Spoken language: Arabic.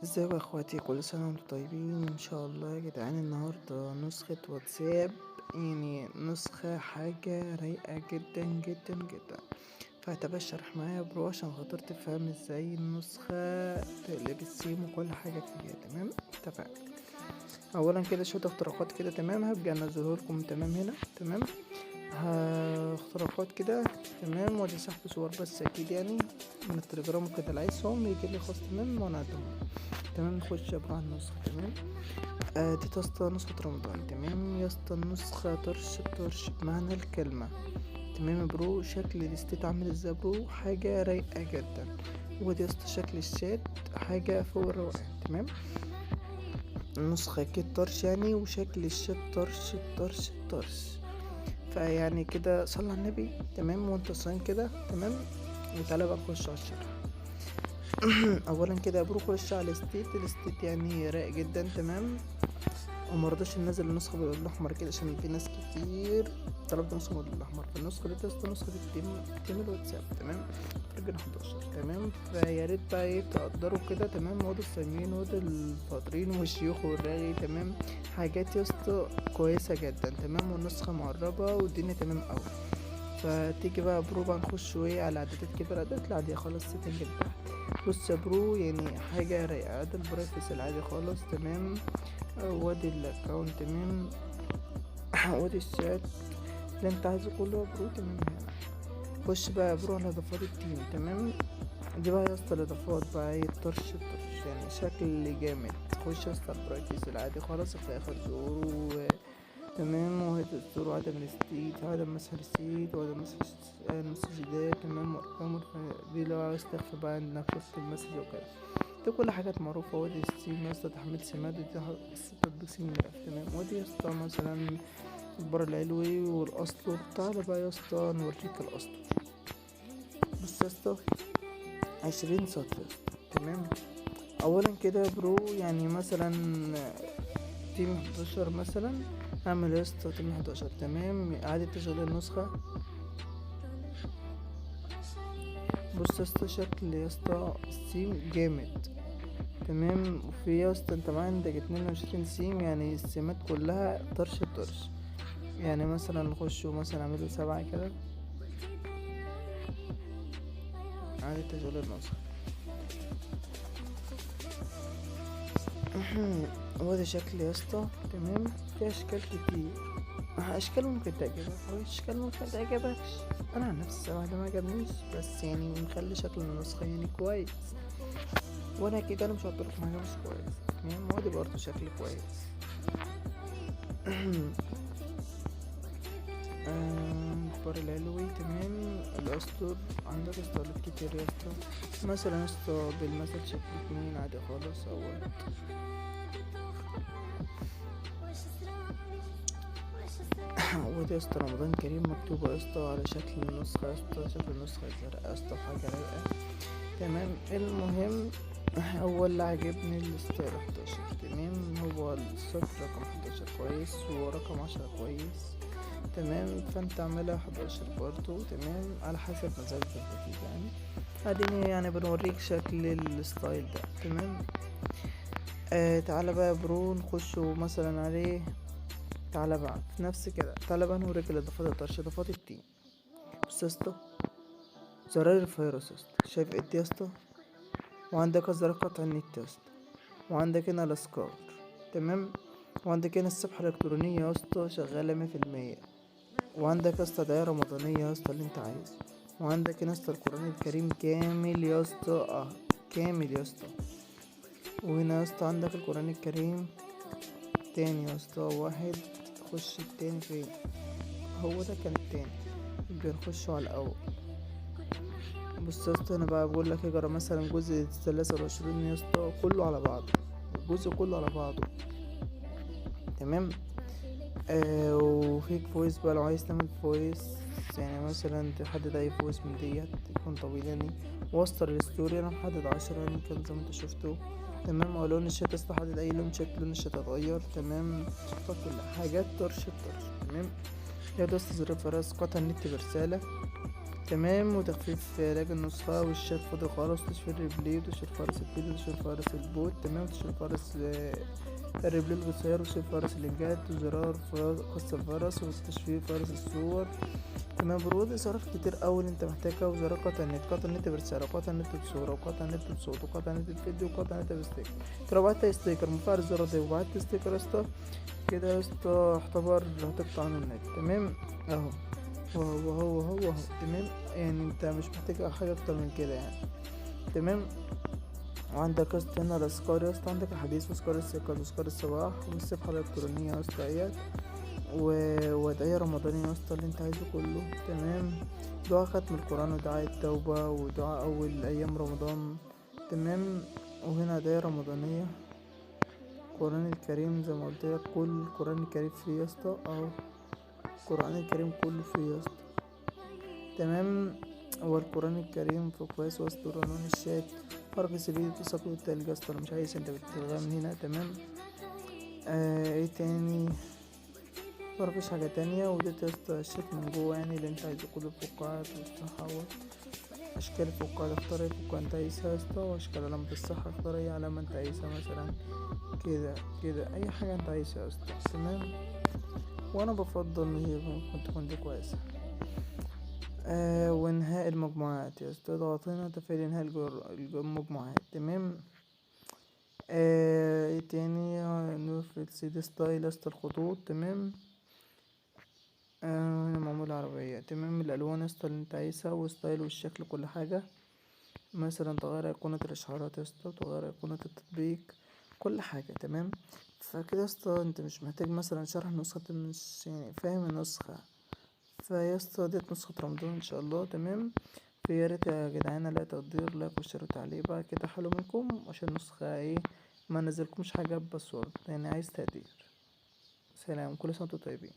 ازيكم يا اخواتي، كل سنة وانتم طيبين ان شاء الله يا جدعان. النهاردة نسخة واتساب، يعني نسخة حاجة رايقة جدا جدا جدا. فهتبقى اشرح معايا يا برو عشان خاطر تفهم ازاي النسخة تقلب السيم وكل حاجة فيها. تمام، اتفقنا. اولا كده شوية اختراقات كده، تمام، هبقى انزله لكم. تمام هنا، تمام، اختراقات كده، تمام. ودي سحب صور بس اكيد يعني من التليجرام وكده، اللي عايزهم يجي لي خاص، تمام، وانا اقدمهم. تمام، نخش بقى على النسخة. تمام، دي يا اسطى نسخة رمضان. تمام يا اسطى، النسخة طرش بمعنى الكلمة. تمام يا برو، شكل الاستيت عامل ازاي يا برو؟ حاجة رايقة جدا. ودي يا اسطى شكل الشات، حاجة فوق الروقان. تمام، النسخة اكيد طرش يعني، وشكل الشات طرش. فيعني كده صلى على النبي. تمام، وانت صايم كده. تمام، وتعالى بقى نخش على الشرح. اولا كده يا برو، خش على الاستيت يعني رايق جدا. تمام، ومرضاش ننزل النسخة باللون الأحمر كده عشان في ناس كتير طلبت نسخة باللون الأحمر. فالنسخة دي تست نسخة التيم الواتساب. تمام، رجل 11. تمام، فياريت بقى ايه تقدروا كده. تمام، واد الصايمين واد الفاطرين والشيوخ والراغي. تمام، حاجات يا اسطى كويسة جدا. تمام، والنسخة مقربة والدنيا تمام أوي. فتيجي بقى برو بقى نخش ايه على اعدادات كده، الاعدادات العادية خالص، سيتنج تحت. بص يا برو، يعني حاجة رايقة، ده البرايفسي العادي خالص. تمام، وادي الاكونت. تمام، وادي الشات اللي انت عايزه كله يا برو. تمام، هنا خش بقى يا برو على اضافات التيم. تمام، دي بقى يا اسطى الاضافات بقى ايه، الطرش يعني شكل جامد. خش يا اسطى البرايفسي العادي خالص في اخر ظهور. تمام، وهيدا الزر وعدم الاستيت، وعدم مسح السيت، وعدم مسح المسج ده. تمام، وارقام دي لو عاوز تخفي بقى انك شفت المسج وكده. دي كل حاجات معروفة. ودي السيم يا اسطى تحميل سماد، ودي تطبيق سيم ملف. تمام، ودي يا اسطى مثلا البر العلوي والاسطر. تعالى بقى يا اسطى نوريك الاسطر. بص يا اسطى، 20 سطر يا اسطى. تمام، اولا كده يا برو، يعني مثلا تيم 11 مثلا، اعمل يا اسطى تيم 11. تمام، اعادة تشغيل النسخة. بص يا اسطى، شكل يا اسطى السيم جامد. تمام، وفي يا اسطى انت معاك عندك 22 سيم، يعني السيمات كلها طرش. يعني مثلا نخش مثلا اعمله 7 كده، اعادة تشغيل النسخة. هو ده شكل يا اسطى. تمام، في اشكال كتير، اشكال ممكن تعجبك واشكال ممكن تعجبكش. انا عن نفسي الصراحه ده ما عجبنيش، بس يعني مخلي شكل النسخه يعني كويس. وانا اكيد انا مش هتطرق حاجه مش كويس. تمام، ودي برضه شكل كويس. البار العلوي. تمام، الاسطر عندك اسطوانات كتير يا اسطى. مثلا اسطى بالمثل شكل 2 عادي خالص اول. ودي يا اسطى رمضان كريم مكتوبة يا اسطى على شكل النسخة يا اسطى، شكل النسخة الزرقاء يا اسطى، حاجة رايقة. تمام، المهم هو اللي عجبني الستايل 11. تمام، هو السطر رقم 11 كويس، ورقم 10 كويس. تمام، فانت اعملها 11 برضو. تمام، على حسب مزاجك اكيد يعني. اديني يعني بنوريك شكل الستايل ده. تمام، تعالى بقى يا برو نخش مثلا عليه. تعالى بقى في نفس كده، تعالى بقى نوريك الاضافات الطرش، اضافات التيم. بص يا اسطى، زرار الفيروس يا اسطى، شايف ايه يا اسطى؟ وعندك زرار قطع النت يا اسطى، وعندك هنا الاسكار. تمام، وعندك هنا السبحة الإلكترونية يا اسطى شغالة 100%. وعندك يا اسطى دعاية رمضانية يا اسطى اللي انت عايزه. وعندك هنا يا اسطى القرآن الكريم كامل يا اسطى، كامل يا اسطى. وهنا يا اسطى عندك القرآن الكريم تاني يا اسطى واحد. خش التاني فين؟ هو ده كان التاني، يبقى نخش على الأول. بص يا اسطى، انا بقى بقول لك اقرا مثلا جزء 23 يا اسطى كله على بعضه، الجزء كله على بعضه. تمام، وفيك فويس بقى لو عايز تعمل فويس، يعني مثلا تحدد اي فويس من ديت يكون طويل يعني. وسط الستوري انا محدد 10 يعني كان زي ما انت شفته. تمام، ولون الشات استحدد اي لون شات، لون الشات اتغير. تمام، فكل حاجات طرش. تمام، يا دوست زر الفراس قطع النت برسالة. تمام. وتخفيف علاج النسخة، والشات فاضي خالص، تشفير الرجلين، وتشفير فرس البيت، وتشفير فرس البوت، تمام. وتشفير فرس الرجلين القصير، وتشفير فرس الإنجات، وزرار قص الفرس، وتشفير فرس الصور، تمام. برود إصارات كتير أوي اللي انت محتاجها، وزرار قطع النت، قطع النت برسالة، وقطع النت بصورة، وقطع النت بصوت، وقطع النت بفيديو، وقطع النت بستيكر. انت لو بعت ستيكر مفعل الزرار ده وبعت ستيكر يا اسطى، كده يا اسطى اعتبر هتقطع عنه النت، تمام. اهو وهو تمام. يعني انت مش محتاج حاجة اكتر من كده يعني، تمام. وعندك يا اسطى هنا الأذكار يا اسطى، عندك الحديث وأذكار السكر وأذكار الصباح والصفحة الإلكترونية يا اسطى اهيت، وأدعية رمضانية يا اسطى اللي انت عايزه كله، تمام. دعاء ختم القرآن، ودعاء التوبة، ودعاء أول أيام رمضان، تمام. وهنا أدعية رمضانية، القرآن الكريم زي ما قلتلك، كل القرآن الكريم فيه يا اسطى اهو، القرآن الكريم كله فيه يا اسطى، تمام. هو القرآن الكريم في كويس وسط عنوان الشات، فرق سبيل التساقط والتلج يا اسطى، مش عايز انت بتلغيها من هنا، تمام. ايه تاني؟ مفيش حاجة تانية. وده يا اسطى الشات من جوه، يعني اللي انت عايزه كل الفقاعات والصحة أشكال الفقاعات، اختار اي فقاعة انت عايزها يا اسطى، وأشكال علامة الصح اختار اي علامة انت عايزها، مثلا كده أي حاجة انت عايزها يا اسطى، تمام. وأنا بفضل إن هي ممكن تكون دي كويسة. وإنهاء المجموعات يا اسطى، اضغط هنا تفعيل إنهاء المجموعات، تمام. ايه تاني؟ نقفل سيدي ستايل يا اسطى الخطوط، تمام. هنا معمولة عربية، تمام. الألوان يا اسطى اللي انت عايزها، والستايل والشكل كل حاجة، مثلا تغير أيقونة الإشعارات يا اسطى، وتغير أيقونة التطبيق، كل حاجة، تمام. فكده يا اسطى انت مش محتاج مثلا شرح نسخة، مش يعني فاهم النسخة، فيا اسطى ديت نسخة رمضان ان شاء الله، تمام. فيا ريت يا جدعان لا تقدير، لايك وشير وتعليق بقى كده حلو منكم، عشان النسخة ايه ما نزلكمش حاجة باسورد، يعني عايز تقدير. سلام، كل سنة وانتم طيبين.